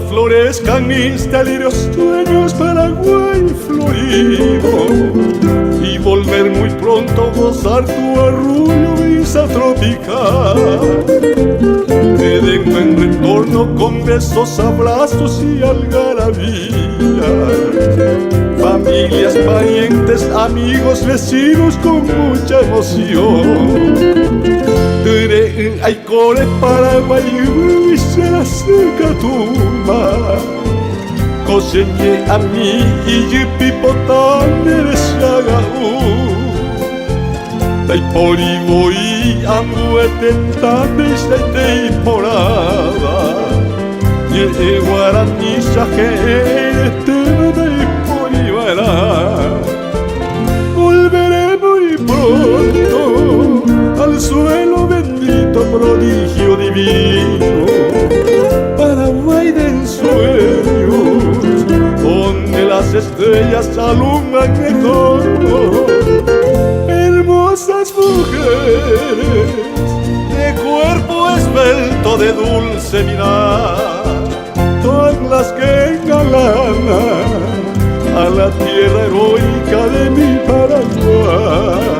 florezcan mis delirios sueños, Paraguay florido, y volver muy pronto a gozar tu arrullo, brisa tropical. Te dejo en retorno con besos, abrazos y algarabía, familias, parientes, amigos, vecinos con mucha emoción. Ay, core Paraguay, y se acerca tu mar. Coseñé a mí y yipipotán eres yagaú. Dai poriboí, amuete, tate, saite y porada. Ye guaraní, saje, tema de poribara. Volveré muy pronto al suelo bendito, prodigio divino, Paraguay de ensueños, donde las estrellas alumbran mejor. Hermosas mujeres de cuerpo esbelto, de dulce mirar, son las que engalanan a la tierra heroica de mi Paraguay.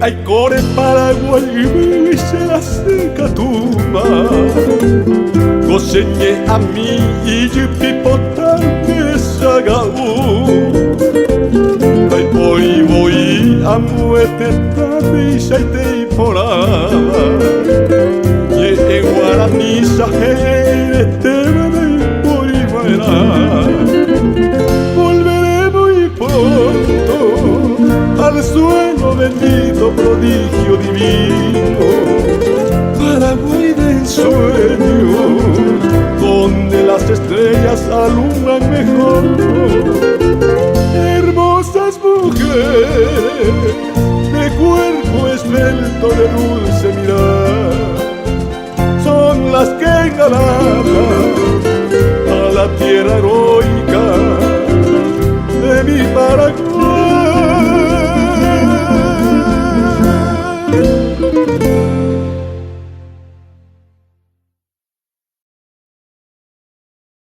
Ay, core Paraguay, y se acerca tu mar. Coseñé a mí y yipipotán es yagaú. Ay, voy a muerte, tarde y saite y porada. Y en guaraní, sajere, tema de poribara. Volveré muy pronto al suelo bendito, prodigio divino, Paraguay de ensueño, donde las estrellas alumbran mejor.